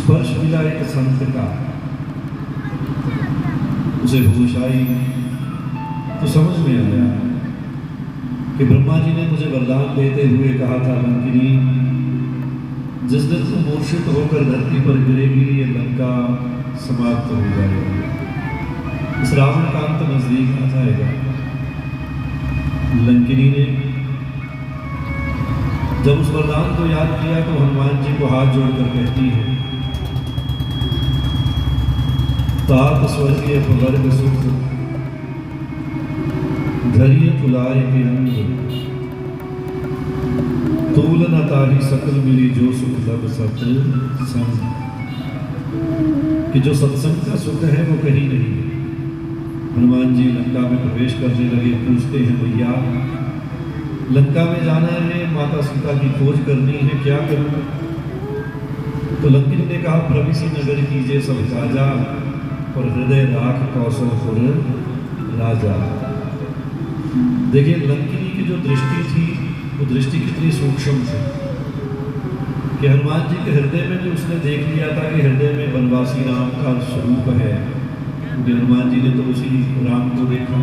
स्पर्श मिला एक संत का, उसे होश आई तो समझ में आया कि ब्रह्मा जी ने मुझे वरदान देते हुए कहा था, लंकिनी जिस दिन तुम मूर्छित होकर धरती पर गिरेगी ये लंका समाप्त हो जाएगी, इस रावण का अंत नजदीक आ जाएगा। लंकिनी ने जब उस वरदान को याद किया तो हनुमान जी को हाथ जोड़कर कहती है, तात स्वर्गीय वर्ग सुख धैर्य तुलाए के अंग, तूल न ताही सकल मिली जो सुख लब सत्संग, कि जो सत्संग का सुख है वो कहीं नहीं है। हनुमान जी लंका में प्रवेश करने लगे, पूछते हैं भैया लंका में जाना है, माता सीता की खोज करनी है, क्या करूं? तो लंकिनी ने कहा, प्रविशि नगर कीजिए सब राजा और हृदय राख कौशलपुर राजा। देखिए लंकिनी की जो दृष्टि थी वो दृष्टि कितनी सूक्ष्म थी कि हनुमान जी के हृदय में भी उसने देख लिया था कि हृदय में वनवासी राम का स्वरूप है, क्योंकि हनुमान जी ने तो उसी राम को देखा।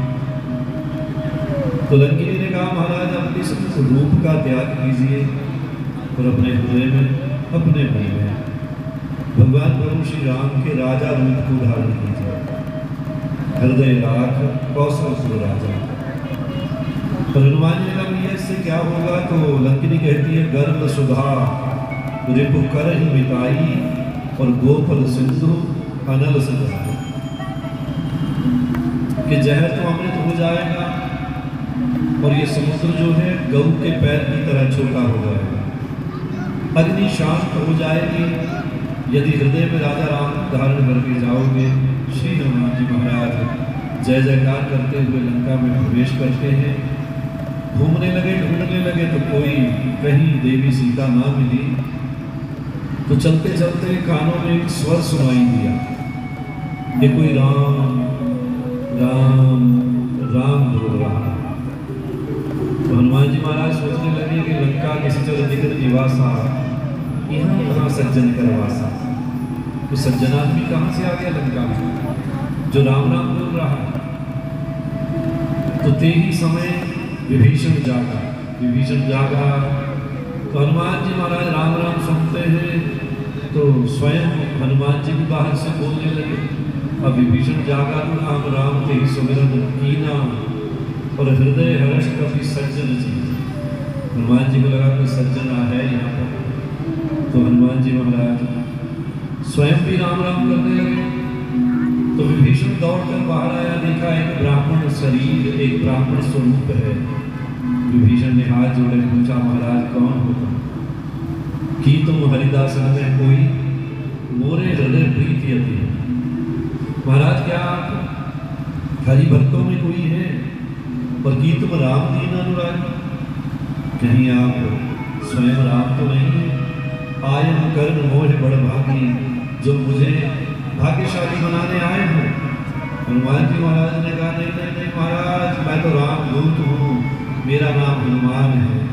तो लंकिनी ने कहा, महाराज आप इस रूप का त्याग कीजिए और अपने हृदय में अपने मन में भगवान प्रभु श्री राम के राजा रूप को धारण कीजिए, हृदय राख कौशलपुर राजा। तो हनुमान जी ने कहा, इससे क्या होगा? तो लंकिनी कहती है, गर्भ सुधा रिपु कर ही मिताई और गोफल सिंधु अनल सिंधाई, कि जहर तो अमृत हो जाएगा और ये समुद्र जो है गऊ के पैर की तरह छोटा हो जाएगा, अग्नि शांत हो जाएगी यदि हृदय में राजा राम धारण करके जाओगे। श्री हनुमान जी महाराज जय जयकार करते हुए लंका में प्रवेश करते हैं। घूमने लगे, ढूंढने लगे तो कोई कहीं देवी सीता ना मिली, तो चलते चलते कानों में एक स्वर सुनाई दिया कि कोई राम राम राम बोल रहा है। तो हनुमान जी महाराज सोचने लगे कि लंका किसी जगह दिखत निवासा, यहाँ कहाँ सज्जन करवासा, तो सज्जन आदमी कहाँ से आ गया लंका में जो राम राम बोल रहा है। तो ते ही समय विभीषण जागा, विभीषण जागा तो हनुमान जी महाराज राम राम सुनते हैं तो स्वयं हनुमान जी भी बाहर से बोलने लगे। अब विभीषण जागा तो राम राम ते ही सुमिरन कीना और हृदय हर्ष कभी सज्जन जी। हनुमान जी को लगा कि सज्जन है यहाँ पर, तो हनुमान जी महाराज स्वयं भी राम राम करने लगे। तो विभीषण दौड़कर बाहर आया, देखा एक ब्राह्मण शरीर, एक ब्राह्मण स्वरूप है। विभीषण ने हाथ जोड़े पूछा, महाराज कौन हो तुम? कि तुम हरिदास में कोई मोरे हृदय प्रीति अति। महाराज क्या आप हरि भक्तों में कोई है और कि तुम राम दीन अनुरागी? कहीं आप स्वयं राम तो नहीं है? आए हो कर्ण मोह बड़ भागी, जो मुझे भाग्यशाली बनाने आए हो। हनुमान जी महाराज ने कहा, नहीं नहीं नहीं महाराज, मैं तो राम दूत हूँ, मेरा नाम हनुमान है।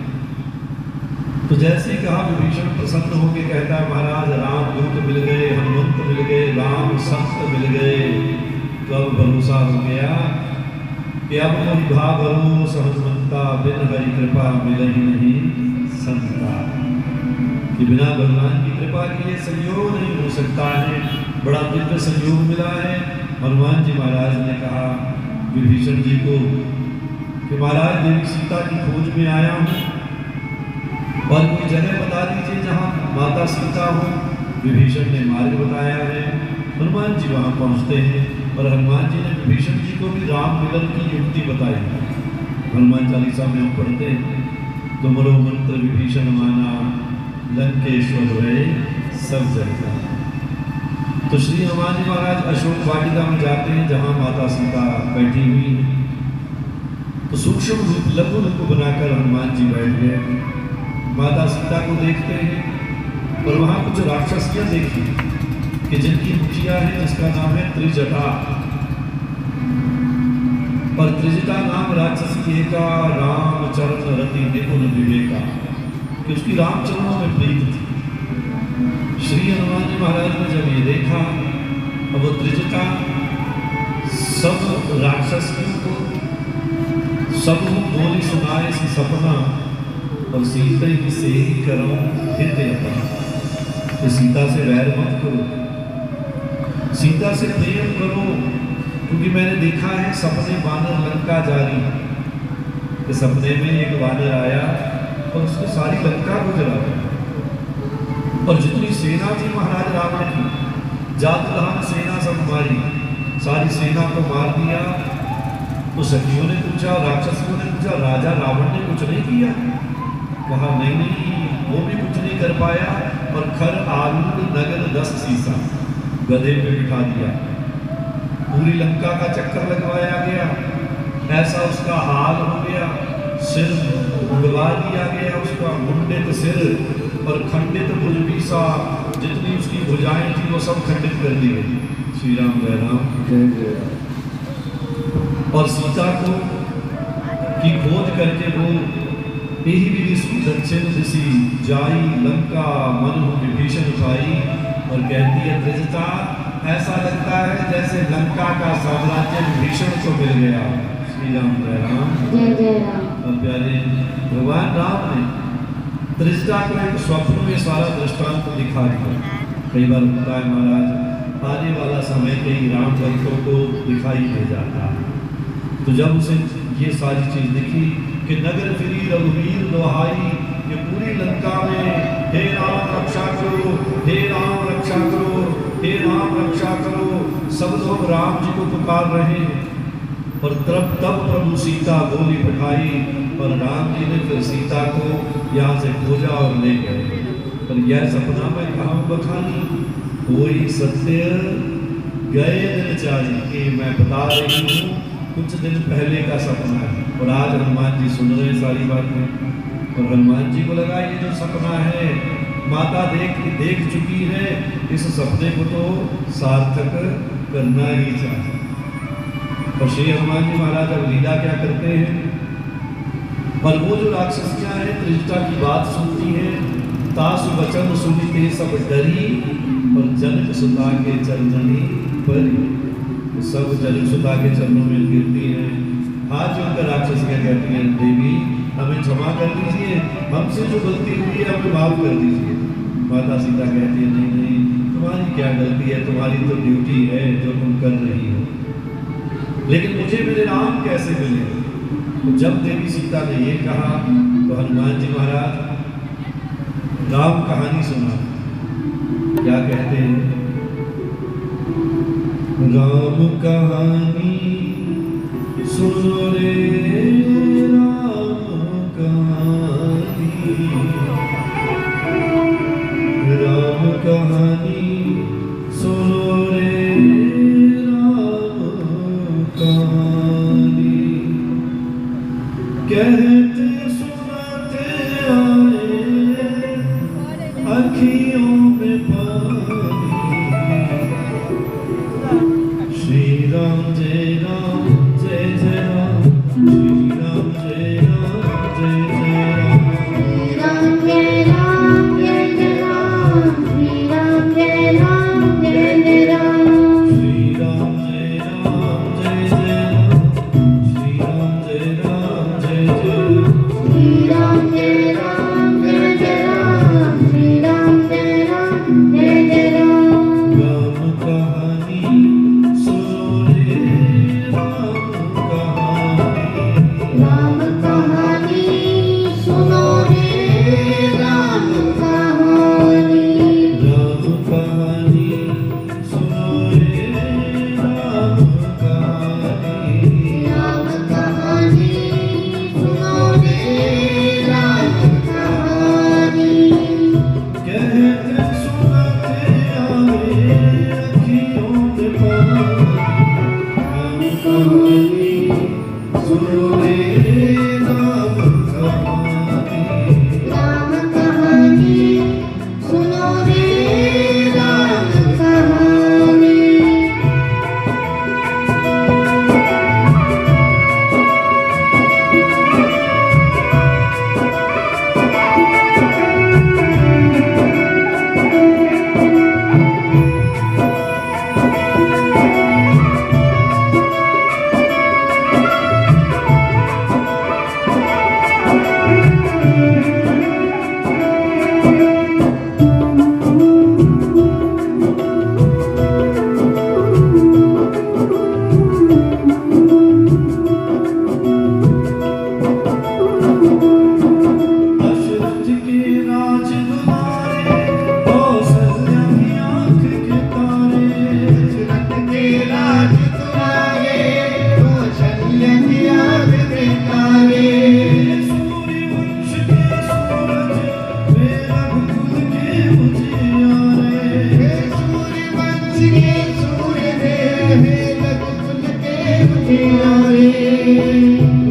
तो जैसे ही कहा विभीषण प्रसन्न होकर कहता है, महाराज राम दूत मिल गए, हनुमंत मिल गए, राम संत मिल गए। तो अब भरोसा हो गया कि अब मोहि भा भरोस हनुमंता, बिन हरि कृपा मिले ही नहीं संता, कि बिना भगवान की कृपा के ये संयोग नहीं हो सकता है। बड़ा दिव्य संयोग मिला है। हनुमान जी महाराज ने कहा विभीषण जी को कि महाराज देवी सीता की खोज में आया हूँ और कोई जगह बता दीजिए जहाँ माता सीता हो। विभीषण ने मार्ग बताया है। हनुमान जी वहाँ पहुँचते हैं और हनुमान जी ने विभीषण जी को भी राम मिलन की युक्ति बताई। हनुमान चालीसा में हम पढ़ते हैं, तुमरो मंत्र विभीषण माना, लंकेश्वर वे सब जगह। तो श्री हनुमान जी महाराज अशोक वाटिका में जाते हैं जहाँ माता सीता बैठी हुई है। तो सूक्ष्म रूप लघु रूप बनाकर हनुमान जी बैठ गए, माता सीता को देखते हैं और वहाँ कुछ राक्षसियाँ देखी कि जिनकी मुखिया है जिसका नाम है त्रिजटा, और त्रिजटा नाम राक्षसी एका राम चरण रति निपुण विवेका, कि उसकी राम चरणों में प्रीत थी। श्री हनुमान जी महाराज ने जब ये देखा, अब वो त्रिजटा सब राक्षसियों को सब बोली सुनाए सी सपना, और सीता ही से ही करो हित अपना। तो सीता से वैर मत करो, सीता से प्रेम करो, क्योंकि मैंने देखा है सपने वानर लंका जा रही, कि सपने में एक वानर आया और उसने सारी लंका को जला दिया, और जितनी सेना थी महाराज रावण की, जातलहान सेना सब मारी, सारी सेना को मार दिया। तो सखियों ने पूछा, राक्षसियों ने पूछा, राजा रावण ने कुछ नहीं किया? कहा नहीं नहीं, वो भी कुछ नहीं कर पाया, और खर आरूढ़ नगर 10 सीसा गधे पे बिठा दिया, पूरी लंका का चक्कर लगवाया गया, ऐसा उसका हाल हो गया, सिर उड़वा दिया गया उसका, मुंडित सिर और खंडित भुजबीसा, जितनी उसकी भुजाएं थी वो सब खंडित कर दी गई। श्री राम जय राम जय जय राम। और सीता को की खोज करके वो यही विधि दक्षिण दिशी जाई, लंका मन विभीषण पाई, और कहती है त्रिजटा ऐसा लगता है जैसे लंका का साम्राज्य विभीषण को मिल गया। श्री राम जय राम जय जय राम। और प्यारे भगवान राम ने त्रिजटा को एक स्वप्न में सारा दृष्टांत दिखा दिया। कई बार होता है महाराज, आने वाला समय कई राम भक्तों को दिखाई दे जाता है, तो जब उसे ये सारी चीज दिखी कि नगर फिरी रघुवीर दोहाई, कि पूरी लंका में हे राम रक्षा करो, हे राम रक्षा करो, हे राम रक्षा करो, सब लोग राम जी को पुकार रहे हैं। और तब प्रभु सीता बोली पठाई, और राम जी ने फिर सीता को यहाँ से खोजा और ले गए। पर यह सपना मैं कहाँ बखानी, कोई सत्य गए दिन चाहिए, कि मैं बता रही हूँ कुछ दिन पहले का सपना है, और आज हनुमान जी सुन रहे सारी बातें। और हनुमान जी को लगा ये जो सपना है माता देख चुकी है, इस सपने को तो सार्थक करना ही चाहिए। और श्री हनुमान जी महाराज अब लीला क्या करते हैं, और वो जो राक्षसियाँ हैं त्रिजटा की बात सुनती हैं, तासु वचन सुनते सब डरी, और जनक सुता के चरणनी परी, सब जनक सुता के चरणों में गिरती हैं, हाथ जोड़कर राक्षसियाँ कहती हैं देवी हमें क्षमा कर दीजिए, हमसे जो गलती हुई है हमें माफ कर दीजिए। माता सीता कहती है नहीं नहीं, तुम्हारी क्या गलती है, तुम्हारी तो ड्यूटी है जो तुम कर रही हो, लेकिन मुझे मेरे राम कैसे मिले। तो जब देवी सीता ने ये कहा तो हनुमान जी महाराज राम कहानी सुना। क्या कहते हैं, राम कहानी सुनो रे राम कहानी, राम कहानी सुनो रे राम कहानी, कहते सुनाते आए अखियों में पानी। श्री राम जय राम जय जय राम, श्री राम जय राम जय जय राम, राम जय राम जय जय राम, श्री राम जय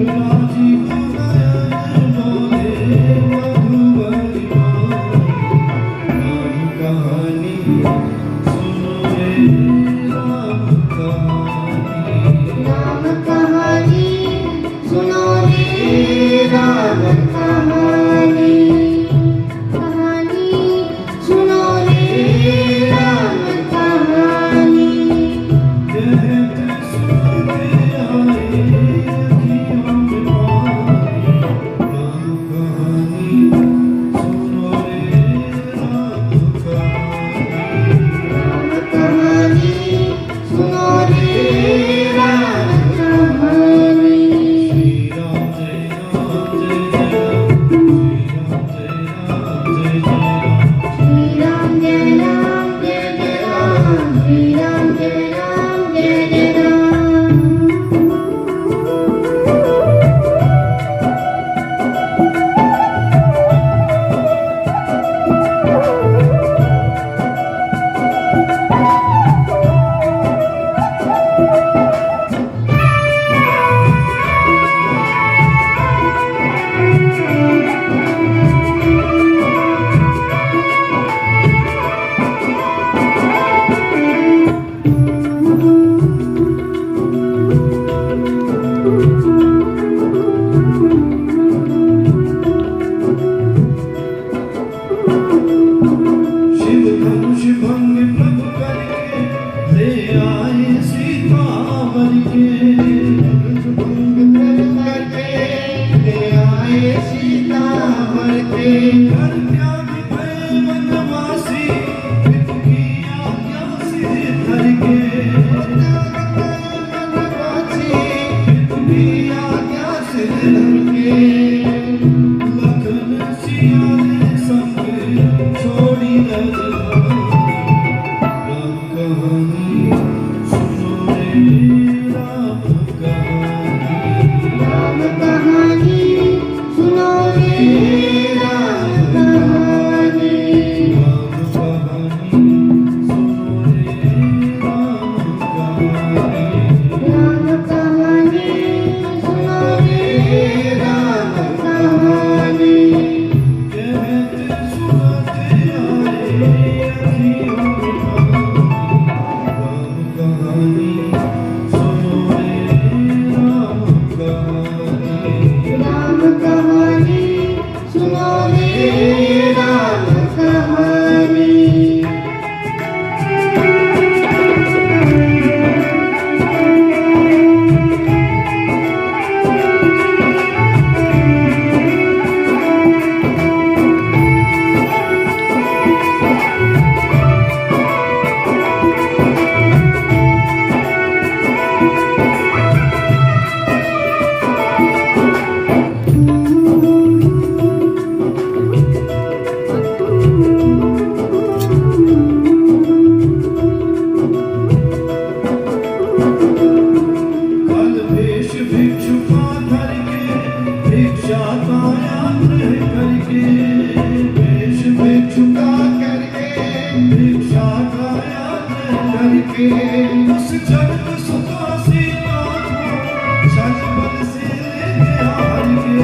राजीव नयन मोहे मधुबरी राम कहानी सुनो रे राम कहानी। राम कहानी सुनो रे राम कहानी। कहानी सुनो रे राम कहानी। कहते सुनते आए अखियों में पानी राम कहानी सुनो रे राम कहानी। राम कहानी सुनो रे राम कहानी। श्री राम जय राम जय जय राम। श्री राम जय राम जय जय राम। श्री राम जय राम जय जय राम। श्री राम जय राम जय जय राम। शिव धनुष भंग प्रभु करके ले आए सीतावर के। ले आए सीतावर के। घर त्याग भय वनवासी पिता की आज्ञा सिर धर के। पिता की आज्ञा सिर धर के। लखन सिया ने संग छोड़ी राजधानी राम कहानी सुनो रे राम कहानी। राम कहानी सुनो रे राम कहानी। राम कहानी सुनो रे राम कहानी। राम कहानी सुनो रे राम कहानी। कहते सुनते आए अखियों में पानी राम कहानी सुनो रे राम कहानी। राम कहानी सुनो रे राम कहानी। कल भेष भिक्षु का धर के भिक्षा काया ग्रह करके। भेष भिक्षु का करके भिक्षा काया ग्रह करके। उस जगत सुखा सीता को छल बल से ले हार के।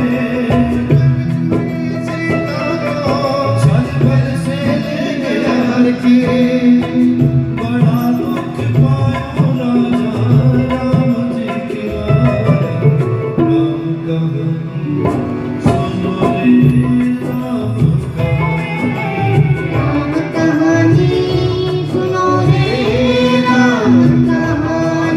सीता को छल बल से ले हार के। बड़ा दुख पायो राजा राम जी की रानी राम कहानी सुनो रे राम कहानी। राम कहानी सुनो रे राम कहानी।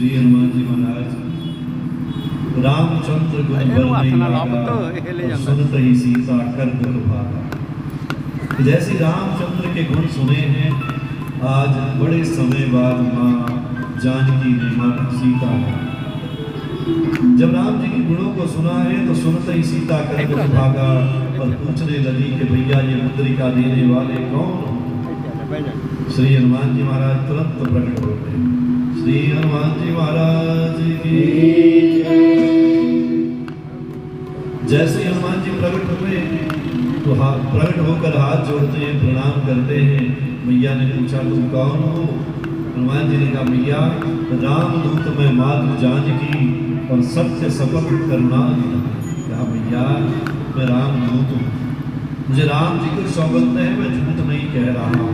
श्री हनुमान जी महाराज रामचंद्र गुण बरनई लागा, और सुनत ही सीता कर दुख भागा। जैसे रामचंद्र के गुण सुने हैं, आज बड़े समय बाद माँ जानकी ने मन सीता है। जब राम जी के गुणों को सुना है तो सुनते ही सीता कर दुख भागा और पूछने लगी कि भैया ये मुद्रिका देने वाले कौन? श्री हनुमान जी महाराज तुरंत प्रकट हो गए। श्री हनुमान जी महाराज की जैसे हनुमान जी प्रकट हुए तो प्रकट होकर हाथ जोड़ते हैं, प्रणाम करते हैं। मैया ने पूछा तुम कौन हो? हनुमान जी ने कहा मैया रामदूत मैं मात्र जानकी और सत्य शपथ करना। कहा मैया मैं रामदूत हूँ, मुझे राम जी को सौगंध है, मैं झूठ नहीं कह रहा हूँ।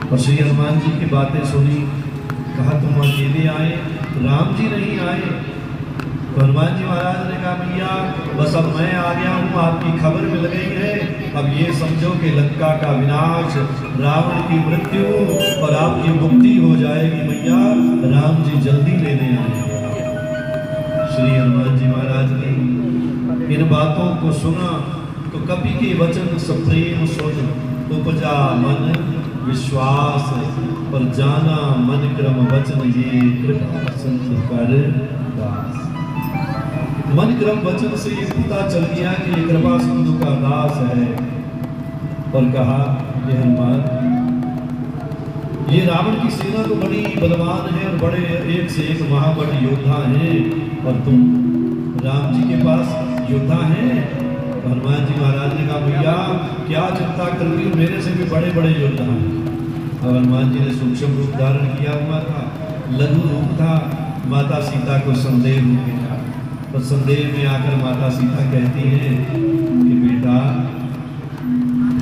और श्री हनुमान जी की बातें सुनी, कहा तुम अकेले आए, राम जी नहीं आए? तो हनुमान जी महाराज ने कहा भैया बस अब मैं आ गया हूँ, आपकी खबर मिल गई है, अब ये समझो कि लंका का विनाश, रावण की मृत्यु और आपकी मुक्ति हो जाएगी। भैया राम जी जल्दी लेने आएंगे। श्री हनुमान जी महाराज ने इन बातों को सुना तो कपि के वचन सप्रेम सुन, उपजा मन विश्वास और जाना मन क्रम वचन ये कृपा संत कर दास। मन क्रम वचन से ये पता चल गया कि ये कृपा सिंधु का दास है। और कहा ये हनुमान, ये रावण की सेना तो बड़ी बलवान है और बड़े एक से एक महाबली योद्धा हैं, और तुम राम जी के पास योद्धा हैं? तो हनुमान जी महाराज ने कहा भैया क्या चिंता कर रही हो, मेरे से भी बड़े बड़े योद्धा हैं। और हनुमान जी ने सूक्ष्म रूप धारण किया हुआ था, लघु रूप था, माता सीता को संदेह रूप में था। तो संदेह में आकर माता सीता कहती है कि बेटा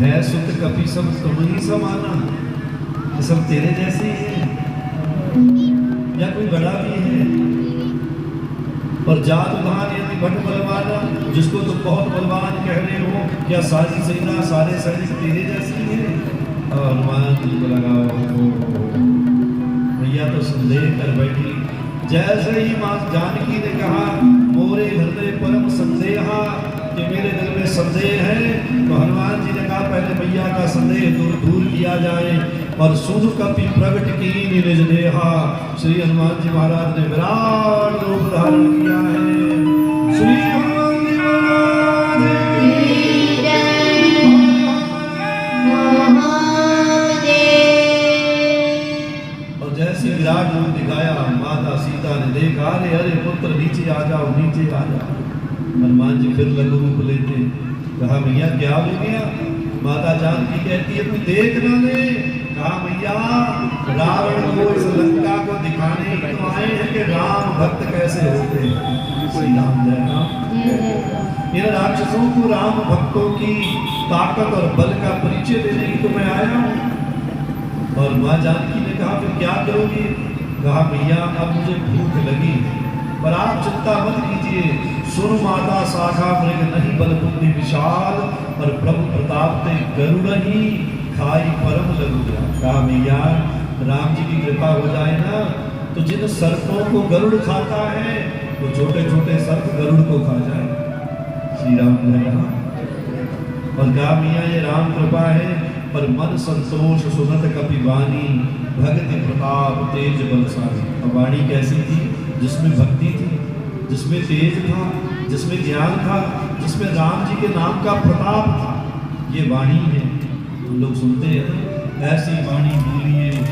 है सुत कपि सब तुम ही समाना, सब तेरे जैसे ही है या कोई बड़ा भी है? और जात उदान यदि भट बलवाना, जिसको तुम बहुत बलवान कह रहे हो, क्या सारी सेना सारे सैनिक तेरे जैसे ही है? और हनुमान जी को लगा भैया तो संदेह कर बैठी। जैसे ही मां जानकी ने कहा मोरे हृदय परम संदेहा, कि मेरे दिल में संदेह है, तो हनुमान जी ने कहा पहले मैया का संदेह दूर किया जाए। और सुध कपि प्रगट की निज देहा, श्री हनुमान जी महाराज ने विराट रूप धारण किया है। श्री हनुमान जी महाराज की और जैसे विराट रूप दिखाया, माता सीता ने देखा अरे अरे पुत्र नीचे आ जाओ, नीचे आ जाओ। हनुमान जी फिर लघु रूप लेते, कहा भैया क्या हो गया? माता जानकी कहती है तू देख ना ले। कहा भैया रावण को इस लंका को दिखाने तो आए हैं कि राम भक्त कैसे होते हैं। श्री राम जय राम। इन राक्षसों को राम भक्तों की ताकत और बल का परिचय देने की तो मैं आया हूँ। और माँ जानकी ने कहा फिर क्या करोगी? कहा भैया अब मुझे भूख लगी, पर आप चिंता मत कीजिए, सुन माता शाखा मृग नहीं बल बुद्धि विशाल, और प्रभु प्रताप ते गरुड़ ही खाई परम लघु। कहा भैया राम जी की कृपा हो जाए ना, तो जिन सर्पों को गरुड़ खाता है वो छोटे छोटे सर्प गरुड़ को खा जाए। श्री राम ने कहा और कहा भैया ये राम कृपा है, पर मन संतोष सुनत कपि वाणी, भक्ति प्रताप तेज बलशाली। और वाणी कैसी थी? जिसमें भक्ति थी, जिसमें तेज था, जिसमें ज्ञान था, जिसमें राम जी के नाम का प्रताप था। ये वाणी है, हम लोग सुनते हैं ना, ऐसी वाणी बोलिए।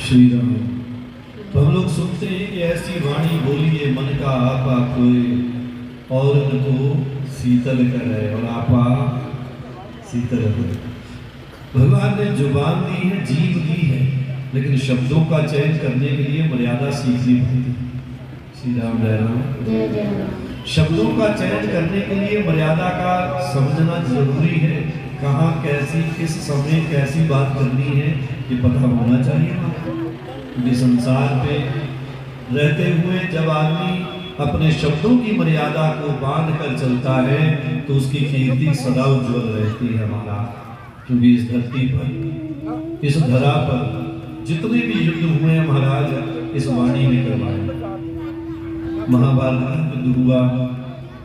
श्री राम। तो हम लोग सुनते हैं कि ऐसी वाणी बोलिए मन का आपा खोए, और को शीतल करे, और आपा शीतल हो। भगवान ने जुबान दी है, जीभ दी है, लेकिन शब्दों का चयन करने के लिए मर्यादा सीखनी पड़ती है। श्री राम जय राम। जय जय राम। शब्दों का चयन करने के लिए मर्यादा का समझना जरूरी है। कहाँ कैसी किस समय कैसी बात करनी है ये पता होना चाहिए। क्योंकि संसार पे रहते हुए जब आदमी अपने शब्दों की मर्यादा को बांध कर चलता है तो उसकी कीर्ति सदा उज्जवल रहती है हमारा। क्योंकि इस धरती पर, इस धरा पर जितने भी युद्ध हुए हैं महाराज इस वाणी ने करवाए। महाभारत का युद्ध हुआ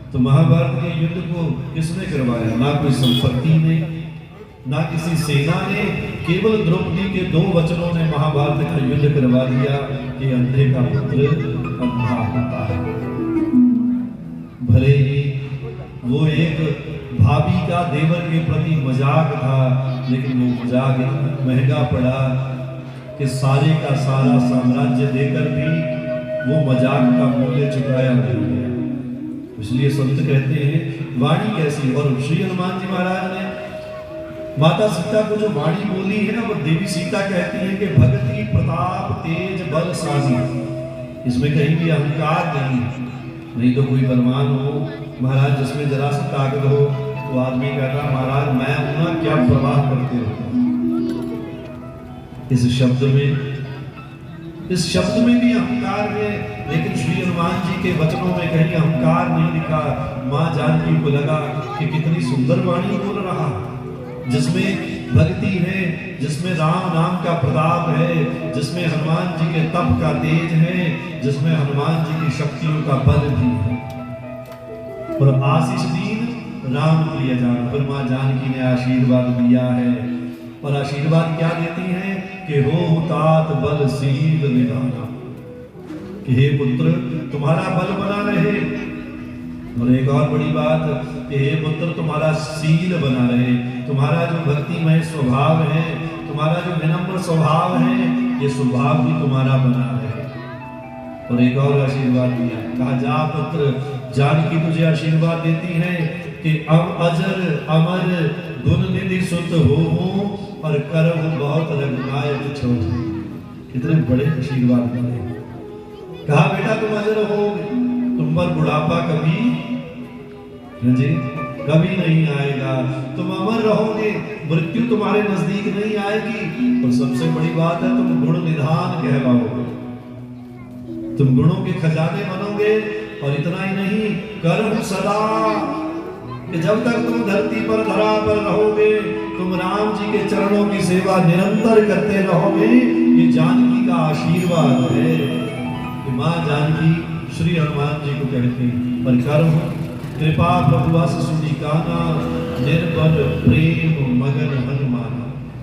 तो महाभारत के युद्ध को किसने करवाया? ना कोई संपत्ति ने, ना किसी सेना ने, केवल द्रौपदी के 2 वचनों ने महाभारत का युद्ध करवा दिया कि अंधे का पुत्र अंधा होता है। भले ही वो एक भाभी का देवर के प्रति मजाक था, लेकिन वो मजाक इतना महंगा पड़ा कि सारे का सारा साम्राज्य देकर भी वो मजाक का मूल्य चुकाया नहीं गया। इसलिए संत कहते हैं वाणी कैसी। और श्री हनुमान जी महाराज ने माता सीता को जो वाणी बोली है ना, वो देवी सीता कहती है कि भक्ति प्रताप तेज बल साजी। इसमें कहीं भी अहंकार नहीं है। नहीं तो कोई बलवान हो महाराज जिसमें जरा सी ताकत हो तो आदमी कहता महाराज मैं हूं ना, क्या प्रवाह करते हो। इस शब्द में भी अहंकार है, लेकिन श्री हनुमान जी के वचनों में कहीं अहंकार नहीं दिखा। मां जानकी को लगा कि कितनी सुंदर वाणी बोल रहा, जिसमें भक्ति है, जिसमें राम नाम का प्रताप है, जिसमें हनुमान जी के तप का तेज है, जिसमें हनुमान जी की शक्तियों का बल भी है। और आशीष दीन राम प्रिय जान, पर मां जानकी ने आशीर्वाद दिया है। और आशीर्वाद क्या देती हैं कि हो तात बल शील निधाना, कि हे पुत्र तुम्हारा बल बना रहे। और एक और बड़ी बात कि हे पुत्र तुम्हारा शील बना रहे, तुम्हारा जो भक्तिमय स्वभाव है, तुम्हारा जो विनम्र स्वभाव है, ये स्वभाव भी तुम्हारा बना रहे। और एक और आशीर्वाद दिया, कहा जा पुत्र जानकी तुझे आशीर्वाद देती है कि अब अजर अमर गुण निधि सुत हो और करहु बहुत रघुनायक छोड़। कितने बड़े आशीर्वाद दिए। कहा बेटा तुम अजर होगे, तुम पर बुढ़ापा कभी नहीं आएगा, तुम अमर रहोगे, मृत्यु तुम्हारे नजदीक नहीं आएगी। और सबसे बड़ी बात है तुम गुण निधान कहलाओगे, तुम गुणों के खजाने बनोगे। और इतना ही नहीं, कर्म सदा, कि जब तक तुम धरती पर धरा पर रहोगे तुम राम जी के चरणों की सेवा निरंतर करते रहोगे। ये जानकी का आशीर्वाद है कि मां जानकी श्री हनुमान जी को कहती पर कर्म कृपा प्रभुवश सुनी काना निर्बल प्रेम मगन हनुमान।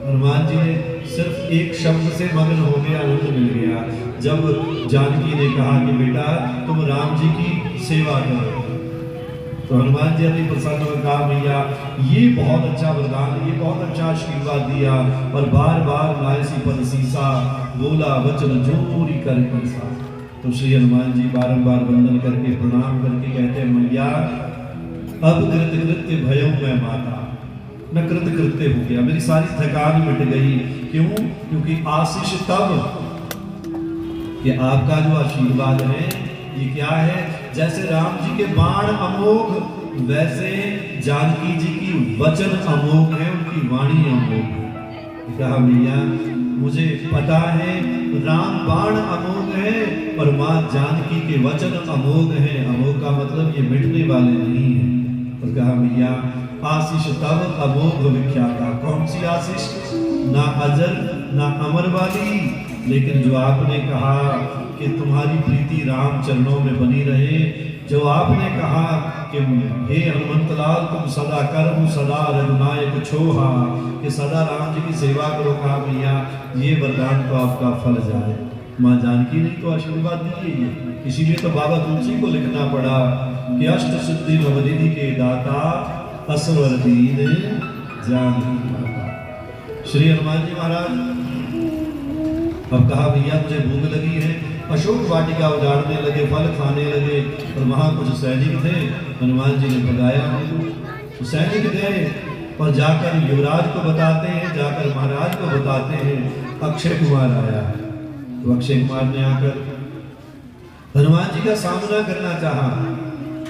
हनुमान जी ने सिर्फ एक शब्द से मगन हो गया, आनंद मिल गया जब जानकी ने कहा कि बेटा तुम राम जी की सेवा करो। तो हनुमान जी अपनी प्रसन्न में कहा भैया ये बहुत अच्छा वरदान, ये बहुत अच्छा आशीर्वाद दिया। और बार बार लायसी पद सीसा बोला वचन जोरी कर कंसा। तो श्री हनुमान जी बारंबार वंदन करके प्रणाम करके कहते हैं मैया अब कृत्य भयो मैं माता, मैं कृत्य हो गया, मेरी सारी थकान मिट गई। क्यों? क्योंकि आशीष तब कि आपका जो आशीर्वाद है ये क्या है, जैसे राम जी के बाण अमोघ वैसे जानकी जी की वचन अमोघ है, उनकी वाणी अमोघ है। कहा भैया मुझे पता है राम बाण अमोघ है और मां जानकी के वचन अमोघ है। अमोघ का मतलब ये मिटने वाले नहीं है। और कहा भैया आशीष तब अमोघ विख्याता। कौन सी आशीष? ना अजर ना अमर वाली, लेकिन जो आपने कहा कि तुम्हारी प्रीति राम चरणों में बनी रहे, जो आपने कहा कि हे हनुमंतलाल तुम सदा कर्म सदा रघुनायक छोहा, कि सदा राम जी की सेवा करो। कहा भैया ये वरदान तो आपका फल जाए। मां जानकी ने तो आशीर्वाद दिए, इसीलिए तो बाबा तुलसी को लिखना पड़ा कि अष्ट सिद्धि नवनिधि के दाता असवर दीन जानकी माता। श्री हनुमान जी महाराज अब कहा भैया मुझे भूख लगी है, अशोक वाटिका उजाड़ने लगे, फल खाने लगे। और वहां कुछ सैनिक थे, हनुमान जी ने भगाया उनको। तो सैनिक गए और जाकर युवराज को बताते हैं, जाकर महाराज को बताते हैं अक्षय कुमार आया है। तो अक्षय कुमार ने आकर हनुमान जी का सामना करना चाहा।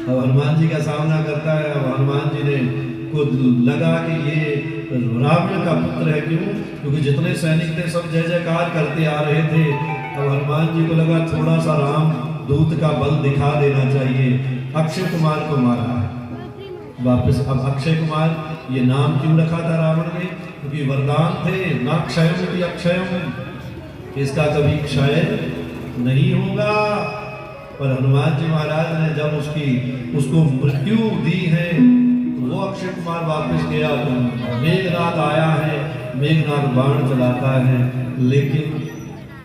अब हनुमान जी का सामना करता है। अब हनुमान जी ने को लगा कि ये रावण का पुत्र है। क्यों? क्योंकि जितने सैनिक थे सब जय जयकार करते आ रहे थे। अब हनुमान जी को लगा थोड़ा सा राम दूत का बल दिखा देना चाहिए। अक्षय कुमार को मारा है वापस। अब अक्षय कुमार ये नाम क्यों रखा था रावण ने? क्योंकि वरदान थे ना क्षयम अक्षयम, इसका कभी क्षय नहीं होगा। पर हनुमान जी महाराज ने जब उसको मृत्यु दी है, वो अक्षय कुमार वापस गया तो मेघनाद आया है, मेघनाद बाण चलाता है, लेकिन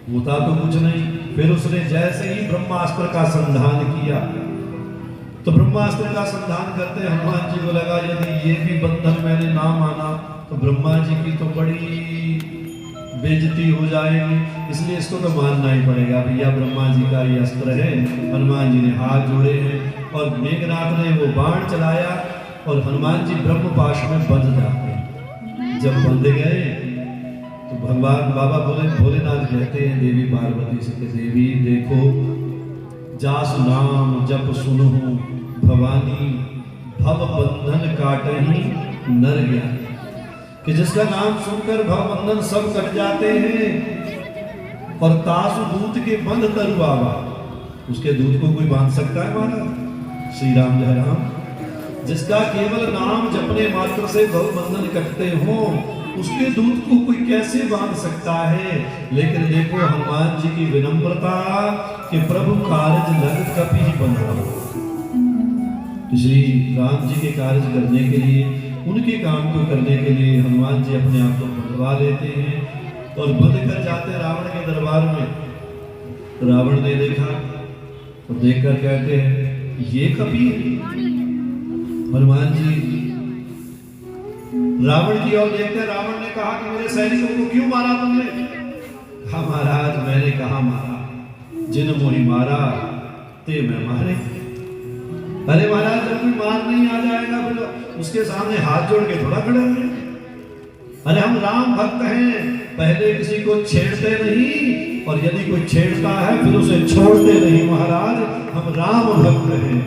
होता तो कुछ नहीं। फिर उसने जैसे ही ब्रह्मास्त्र का संधान किया, तो ब्रह्मास्त्र का संधान करते हनुमान जी को लगा यदि ये भी बंधन मैंने ना माना तो ब्रह्मा जी की तो बड़ी बेइज्जती हो जाएगी, इसलिए इसको तो मानना ही पड़ेगा। भैया ब्रह्मा जी का ये अस्त्र है। हनुमान जी ने हाथ जोड़े हैं और मेघनाथ ने वो बाण चलाया और हनुमान जी ब्रह्म पाश में बंध जाते हैं। जब बंध गए तो भगवान बाबा भोलेनाथ कहते हैं देवी पार्वती से कि देवी देखो, जास नाम जप सुनहु भवानी, भव बंधन काटहि नर ज्ञानी। कि जिसका नाम सुनकर भव बंधन सब कट जाते हैं। और तासु दूत के बंध तरु बाबा, उसके दूत को कोई बांध सकता है महाराज? श्री राम जय राम। जिसका केवल नाम जपने मात्र से भव बंधन कटते हो, उसके दूत को कोई कैसे बांध सकता है? लेकिन देखो हनुमान जी की विनम्रता कि प्रभु कार्य लग कभी ही बंधा। श्री राम जी के कार्य करने के लिए, उनके काम को करने के लिए हनुमान जी अपने आप को बंधवा लेते हैं और बंध कर जाते रावण के दरबार में। रावण ने देखा और देखकर कहते हैं ये कभी हनुमान जी रावण की ओर देखते। रावण ने कहा कि मेरे सैनिकों को क्यों मारा तुमने? कहा महाराज मैंने कहा मारा, जिन मोहि मारा ते मैं मारे। अरे महाराज जब कोई मार नहीं आ जाएगा फिर उसके सामने हाथ जोड़ के थोड़ा खड़े होंगे। अरे हम राम भक्त हैं, पहले किसी को छेड़ते नहीं और यदि कोई छेड़ता है फिर उसे छोड़ते नहीं। महाराज हम राम भक्त हैं।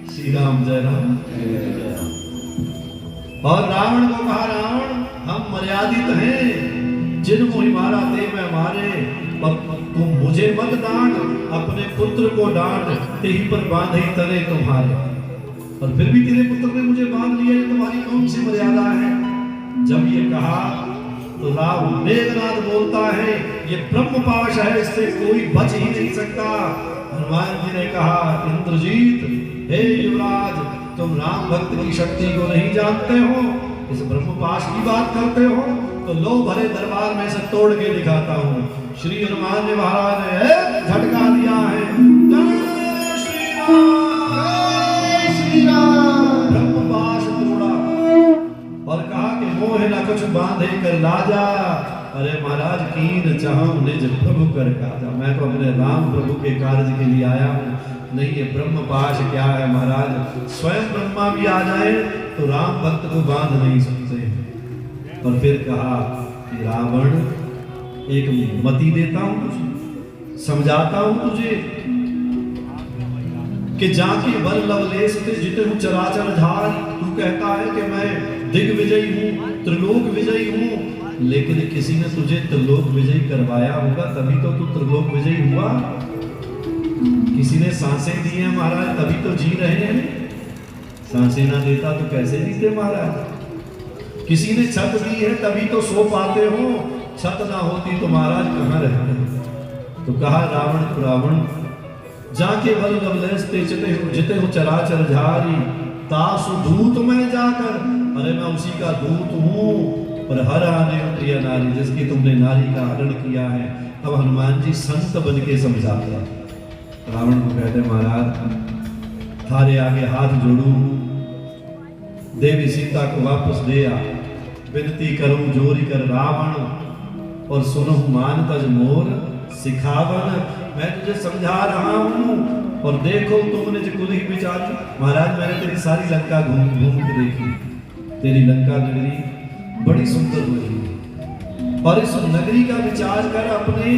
श्री राम जय राम। और रावण को कहा रावण हम मर्यादित हैं, जिन मोहि मारा ते मैं मारे, और तुम मुझे मत डांट, अपने पुत्र को डांट, तेही पर बांधे तले तुम्हारे। और फिर भी तेरे पुत्र ने मुझे बांध लिया, ये तुम्हारी कौन सी मर्यादा है? जब ये कहा तो राम मेघनाद बोलता है ये ब्रह्म पाश है, इससे कोई बच ही नहीं सकता। हनुमान जी ने कहा इंद्रजीत, हे युवराज, तुम राम भक्त की शक्ति को नहीं जानते हो, इस ब्रह्म पाश की बात करते हो तो लो भरे दरबार में से तोड़ के दिखाता हूँ। श्री हनुमान जी महाराज ने झटका दिया है। जय श्री राम, जय श्री राम। ब्रह्म पाश तोड़ा और कहा कि मोह न कुछ बांधे कर लाजा। अरे महाराज कीन चाहूं निज प्रभु कर काजा। मैं तो अपने राम प्रभु के कार्य के लिए आया हूँ, नहीं ये ब्रह्म पाश क्या है महाराज? स्वयं ब्रह्मा भी आ जाए तो राम भक्त को बांध नहीं सकते। और फिर कहा कि रावण एक मति देता हूं तुझे, समझाता हूं तुझे कि जाके बल लवलेश ते जितहु चराचर झार। तू कहता है कि मैं दिग्विजयी हूं, त्रिलोक विजयी हूं, लेकिन किसी ने तुझे त्रिलोक विजयी करवाया होगा तभी तो तू त्रिलोक विजयी हुआ। किसी ने सांसें दी हैं महाराज तभी तो जी रहे हैं, सांसें ना देता तो कैसे जीते महाराज। किसी ने छत दी है तभी तो सो पाते हो, छत ना होती तो महाराज कहाँ रहते। तो कहा रावण जाके बल लवलेश ते जिते हो चराचर झारी, तासु दूत में जाकर। अरे मैं उसी का दूत हूँ, पर हर आने प्रिय नारी, जिसकी तुमने नारी का हरण किया है। अब हनुमान जी संत बन के समझाते हैं। रावण को कहते महाराज थारे आगे हाथ जोड़ू, देवी सीता को वापस दे आ, विनती करूं जोरी कर रावण, और सुनो मान तज मोर सिखावन। मैं तुझे समझा रहा हूं और देखो तुमने जो कुल ही विचार। महाराज मैंने तेरी सारी लंका घूम घूम के देखी, तेरी लंका नगरी बड़ी सुंदर बनी, और इस नगरी का विचार कर, अपने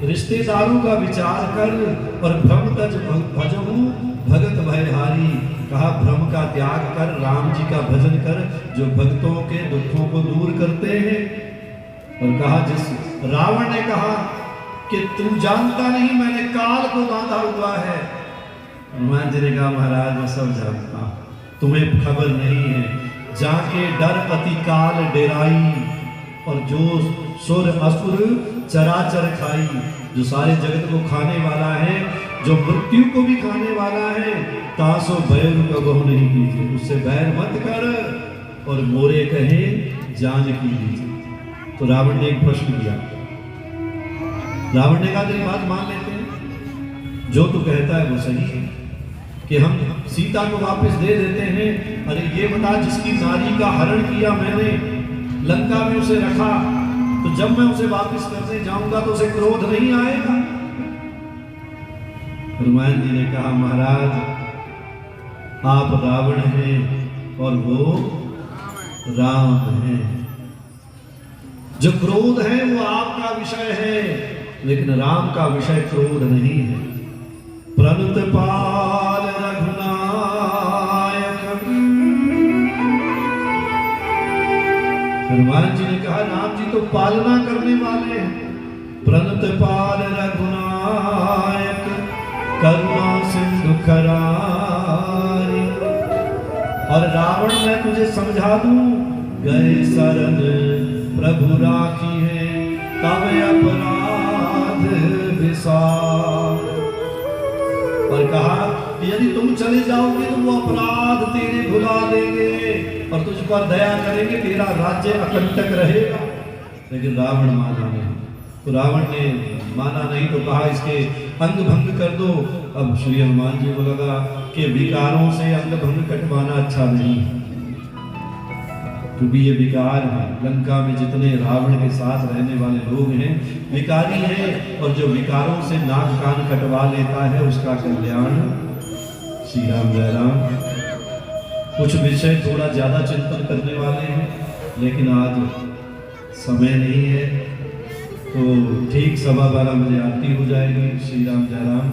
रिश्तेदारों का विचार कर, और भ्रम तज भजहु भगत भयहारी, कहा भ्रम का त्याग कर, राम जी का भजन कर जो भक्तों के दुखों को दूर करते हैं। और कहा, जिस रावण ने कहा कि तू जानता नहीं मैंने काल को बांधा हुआ है, हनुमान जी ने कहा महाराज मैं सब जानता, तुम्हें खबर नहीं है, जाके डर अति काल डेराई, और जो सुर असुर चराचर खाई, जो सारे जगत को खाने वाला है, जो मृत्यु को भी खाने वाला है, तासो बैर का बहु नहीं कीजिए, उससे बैर मत कर, और मोरे कहे जान की लीजिए। तो रावण ने एक प्रश्न किया, रावण ने कहा तेरी बात मान लेते हैं, जो तू कहता है वो सही है कि हम सीता को वापस दे देते हैं। अरे ये बता, जिसकी नारी का हरण किया मैंने, लंका में उसे रखा, तो जब मैं उसे वापस करने जाऊंगा तो उसे क्रोध नहीं आएगा? हनुमान जी ने कहा महाराज आप रावण हैं और वो राम हैं, जो क्रोध है वो आपका विषय है, लेकिन राम का विषय क्रोध नहीं है। प्रणत पाल रघुनायक, हनुमान जी ने कहा राम जी तो पालना करने वाले हैं। प्रणत पाल रघुनायक, करुणा सिंधु खरारी, और रावण मैं तुझे समझा दूं, गए शरण प्रभु राखी है, तब अपराध विसार। और कहा कि यदि तुम चले जाओगे तो वो अपराध तेरे भुला देंगे और तुझ पर दया करेंगे, तेरा राज्य अकंटक रहेगा। लेकिन रावण माना नहीं, तो रावण ने माना नहीं तो कहा इसके अंग भंग कर दो। अब श्री हनुमान जी को लगा कि विकारों से अंग भंग कटवाना अच्छा नहीं, क्योंकि ये विकार है। लंका में जितने रावण के साथ रहने वाले लोग हैं विकारी हैं, और जो विकारों से नाक कान कटवा लेता है उसका कल्याण। श्री राम जय राम। कुछ विषय थोड़ा ज्यादा चिंतन करने वाले हैं, लेकिन आज समय नहीं है, तो ठीक 12:15 बजे आरती हो जाएगी। श्री राम जय राम।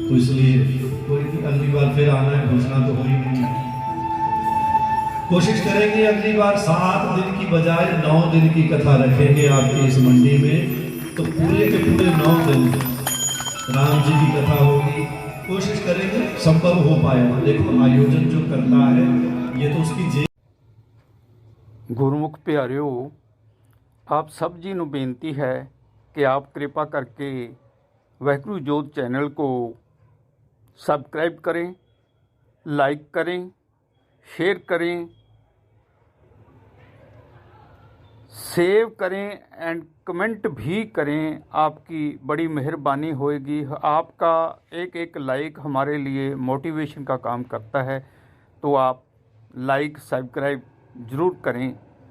तो इसलिए कोई अगली बार फिर आना है, घोषणा तो हुई नहीं। कोशिश करेंगे अगली बार 7 दिन की बजाय 9 दिन की कथा रखेंगे आपकी इस मंडी में, तो पूरे के पूरे 9 दिन राम जी की कथा होगी। कोशिश करेंगे संभव हो पाएगा। देखो आयोजन जो करता है ये तो उसकी गुरमुख प्यारिओ, आप सब जी ਨੂੰ ਬੇਨਤੀ ਹੈ कि आप कृपा करके वाहिगुरू जोत चैनल को सब्सक्राइब करें, लाइक करें, शेयर करें, सेव करें एंड कमेंट भी करें। आपकी बड़ी मेहरबानी होएगी। आपका एक एक लाइक हमारे लिए मोटिवेशन का काम करता है, तो आप लाइक सब्सक्राइब ज़रूर करें।